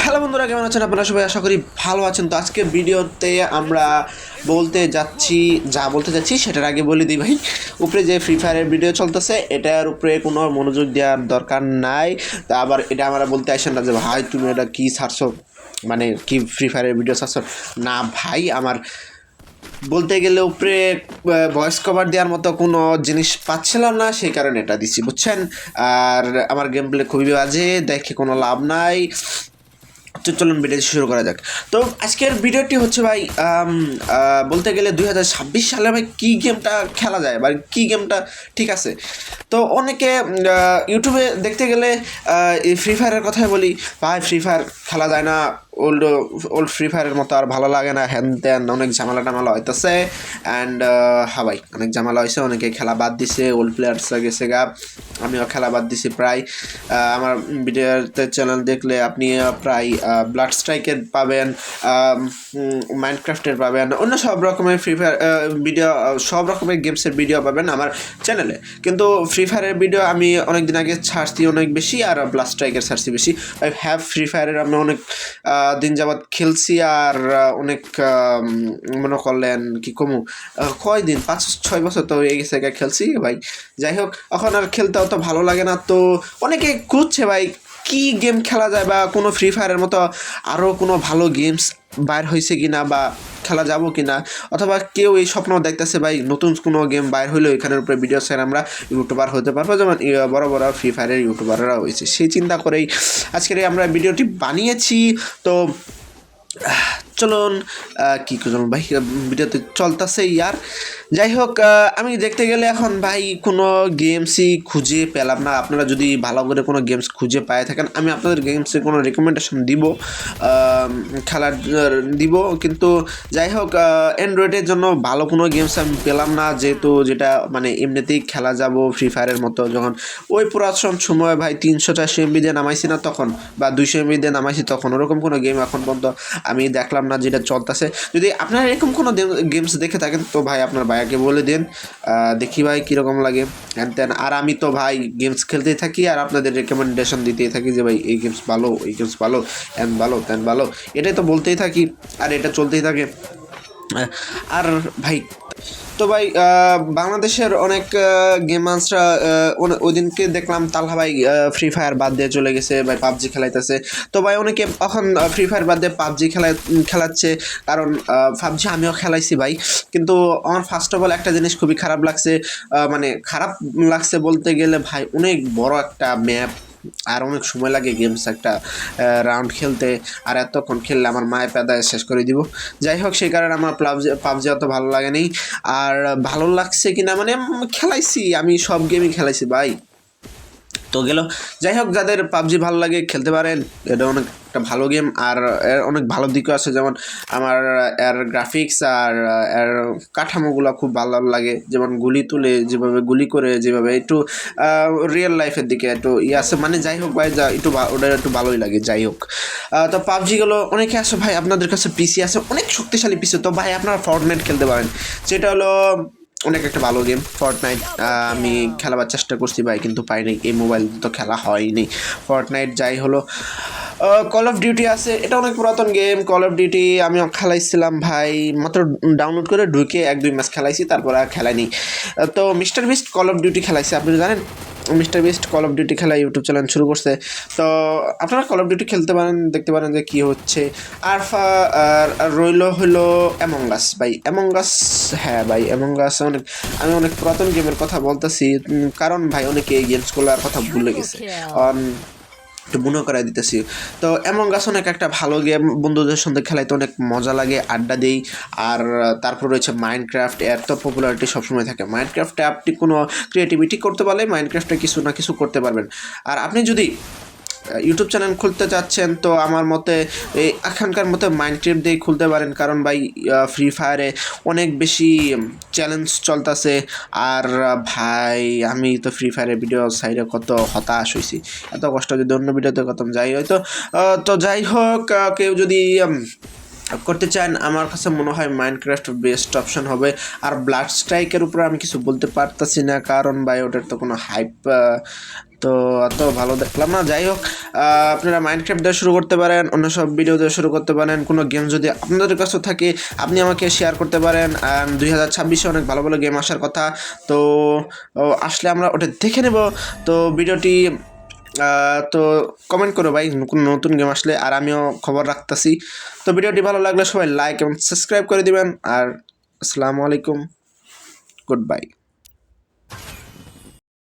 Hello বন্ধুরা, কেমন আছেন আপনারা সবাই? আশা করি ভালো আছেন। তো আজকে ভিডিওতে আমরা বলতে যাচ্ছি সেটার আগে বলে দিই ভাই, উপরে যে ফ্রি ফায়ারের ভিডিও চলতেছে এটার উপরে কোনো মনোযোগ দেওয়ার দরকার নাই। তা আবার এটা আমরা বলতে আসেন না যে ভাই তুমি এটা কী ছাড়ছো, মানে কি ফ্রি ফায়ারের ভিডিও ছাড়ছো না ভাই। আমার বলতে গেলে উপরে ভয়েস কভার দেওয়ার মতো কোনো জিনিস পাচ্ছিলাম না, সেই কারণে এটা দিচ্ছি, বুঝছেন। আর আমার গেম প্লে খুবই বাজে, দেখে কোনো লাভ নাই। তো চলুন ভিডিওটি শুরু করা যাক। তো আজকের ভিডিওটি হচ্ছে ভাই, বলতে গেলে 2026 সালে ভাই কী গেমটা খেলা যায় বা কী গেমটা ঠিক আছে। তো অনেকে ইউটিউবে দেখতে গেলে এই ফ্রি ফায়ারের কথাই বলি, ভাই ফ্রি ফায়ার খেলা যায় না, ওল্ড ফ্রি ফায়ারের মতো আর ভালো লাগে না, হ্যান ত্যান অনেক ঝামেলা টামেলা হইতেছে। অ্যান্ড হ্যাঁ ভাই, অনেক ঝামেলা হয়েছে, অনেকে খেলা বাদ দিছে, ওল্ড প্লেয়ার্স গেছে গা, আমিও খেলা বাদ দিছি প্রায়। আমার ভিডিওতে চ্যানেল দেখলে আপনি প্রায় ব্লাড স্ট্রাইকের পাবেন, মাইনক্রাফটের পাবেন, অন্য সব রকমের ফ্রি ফায়ার ভিডিও, সব রকমের গেমসের ভিডিও পাবেন আমার চ্যানেলে। কিন্তু ফ্রি ফায়ারের ভিডিও আমি অনেক দিন আগে ছাড়ছি অনেক বেশি, আর ব্লাড স্ট্রাইকের ছাড়ছি বেশি। ফ্রি ফায়ারের আমি অনেক দিন যাবৎ খেলছি, আর অনেক মনে করলেন কি কমু কয়দিন 5-6 বছর তো হয়ে গেছে খেলছি ভাই। যাই হোক, এখন আর খেলতে অত ভালো লাগে না। তো অনেকে খুঁজছে ভাই কি গেম খেলা যায়, বা কোনো ফ্রি ফায়ারের মতো আরও কোনো ভালো গেমস বাইর হয়েছে কি না, বা খেলা যাবো কি না, অথবা কেউ এই স্বপ্ন দেখতেছে ভাই নতুন কোনো গেম বাইর হইলেও এখানের উপরে ভিডিও ছেড়ে আমরা ইউটিউবার হতে পারবো, যেমন বড় বড় ফ্রি ফায়ারের ইউটিউবাররা হয়েছে। সেই চিন্তা করেই আজকের আমরা ভিডিওটি বানিয়েছি। তো চলুন কী করুন ভাই, ভিডিওতে চলতেছে ইয়ার। যাই হোক, আমি দেখতে গেলে এখন ভাই কোনো গেমসই খুঁজে পেলাম না। আপনারা যদি ভালো করে কোনো গেমস খুঁজে পায় থাকেন, আমি আপনাদের গেমসে কোনো রেকমেন্ডেশন দিব, খেলার দিব। কিন্তু যাই হোক, অ্যান্ড্রয়েডের জন্য ভালো কোনো গেমস আমি পেলাম না, যেহেতু যেটা মানে এমনিতেই খেলা যাব ফ্রি ফায়ারের মতো। যখন ওই পুরাতন সময় ভাই 300-400 MB দিয়ে নামাইছি না তখন, বা 200 MB দিয়ে নামাইছি তখন, ওরকম কোনো গেম এখন পর্যন্ত আমি দেখলাম না যেটা চলতেছে। যদি আপনারা এরকম কোনো গেমস দেখে থাকেন তো ভাই আপনার ভাইয়াকে বলে দিন, দেখি ভাই কীরকম লাগে হ্যান ত্যান। আর আমি তো ভাই গেমস খেলতেই থাকি আর আপনাদের রেকমেন্ডেশন দিতেই থাকি যে ভাই এই গেমস ভালো, এই গেমস ভালো, হ্যান ভালো ত্যান ভালো, এটাই তো বলতেই থাকি, আর এটা চলতেই থাকে। আর ভাই তো ভাই বাংলাদেশের অনেক গেমার্সরা ওই দিনকে দেখলাম তালহা ভাই ফ্রি ফায়ার বাদ দিয়ে চলে গেছে ভাই, পাবজি খেলাইতেছে। তো ভাই অনেকে এখন ফ্রি ফায়ার বাদ দিয়ে পাবজি খেলাচ্ছে, কারণ পাবজি আমিও খেলাইছি ভাই। কিন্তু আমার ফার্স্ট অফ অল একটা জিনিস খুবই খারাপ লাগছে, মানে খারাপ লাগছে বলতে গেলে ভাই অনেক বড় একটা ম্যাপ, আর অনেক সময় লাগে গেমস একটা রাউন্ড খেলতে, আর এতক্ষণ খেললে আমার মায়ের পেদায় শেষ করে দিব। যাই হোক, সেই কারণে আমার পাবজি অত ভালো লাগেনি। আর ভালো লাগছে কিনা মানে খেলাইছি, আমি সব গেমই খেলাইছি ভাই। তো গেল, যাই হোক, যাদের পাবজি ভালো লাগে খেলতে পারেন, এটা অনেক একটা ভালো গেম, আর এর অনেক ভালো দিকও আছে। যেমন আমার এর গ্রাফিক্স আর এর কাঠামোগুলো খুব ভালো লাগে, যেমন গুলি তুলে যেভাবে গুলি করে, যেভাবে একটু রিয়েল লাইফের দিকে একটু ইয়ে আছে, মানে যাই হোক ভাই, যা একটু ওটা একটু ভালোই লাগে। যাই হোক, তো পাবজিগুলো অনেকে আছে ভাই, আপনাদের কাছে পিসি আছে, অনেক শক্তিশালী পিসি, তো ভাই আপনারা ফর্টনাইট খেলতে পারেন, যেটা হলো অনেক একটা ভালো গেম ফর্টনাইট। আমি খেলাবার চেষ্টা করছি ভাই, কিন্তু পাইনি, এই মোবাইল তো খেলা হয়নি ফর্টনাইট। যাই হলো, কল অফ ডিউটি আছে, এটা অনেক পুরাতন গেম। কল অফ ডিউটি আমি খেলাইছিলাম ভাই, মাত্র ডাউনলোড করে ঢুকে 1-2 ম্যাচ খেলাইছি, তারপর আর খেলাইনি। তো mister beast call of duty খেলাইছে, আপনি জানেন mister beast call of duty খেলা ইউটিউব চ্যানেল শুরু করছে। তো আপনারা কল অফ ডিউটি খেলতে পারেন, দেখতে পারেন যে কী হচ্ছে। আর রইল হলো অ্যামং আস ভাই, অ্যামং আস, হ্যাঁ ভাই অ্যামং আস আমি অনেক পুরাতন গেমের কথা বলতেছি, কারণ ভাই অনেকে এই গেমসগুলোর কথা ভুলে গেছে, একটু মনে করাই দিতেছি। তো অ্যামং আস অনেক একটা ভালো গেম, বন্ধুদের সঙ্গে খেলাইতে অনেক মজা লাগে, আড্ডা দেই। আর তারপর রয়েছে মাইনক্রাফট, এর তো পপুলারিটি সবসময় থাকে। মাইনক্রাফটে আপনি কোনো ক্রিয়েটিভিটি করতে পারলে মাইনক্রাফটে কিছু না কিছু করতে পারবেন। আর আপনি যদি ইউটিউব চ্যানেল খুলতে চাচ্ছেন তো আমার মতে এই এখনকার মতো মাইনক্রাফট দিয়ে খুলতে পারেন, কারণ ভাই ফ্রি ফায়ারে অনেক বেশি চ্যালেঞ্জ চলতেছে। আর ভাই আমি তো ফ্রি ফায়ারের ভিডিও সাইডে কত হতাশ হয়েছি, এত কষ্ট যদি অন্য ভিডিওতে করতাম। যাই হয়তো, তো যাই হোক, কেউ যদি করতে চান, আমার কাছে মনে হয় মাইনক্রাফট বেস্ট অপশন হবে। আর ব্লাড স্ট্রাইকের উপরে আমি কিছু বলতে পারতাছি না, কারণ ভাই ওটার তো কোনো হাইপ তো অত ভালো দেখলাম না। যাই হোক, আপনারা মাইনক্রাফট দিয়ে শুরু করতে পারেন, অন্য সব ভিডিও দিয়ে শুরু করতে পারেন। কোনো গেম যদি আপনাদের কাছে থাকে আপনি আমাকে শেয়ার করতে পারেন। 2026-এ অনেক ভালো ভালো গেম আসার কথা, তো আসলে আমরা ওটা দেখে নেব। তো ভিডিওটি তো কমেন্ট করো ভাই কোনো নতুন গেম আসলে, আর আমিও খবর রাখতেছি। তো ভিডিওটি ভালো লাগলে সবাই লাইক এবং সাবস্ক্রাইব করে দিবেন। আর আসসালামু আলাইকুম, গুড বাই।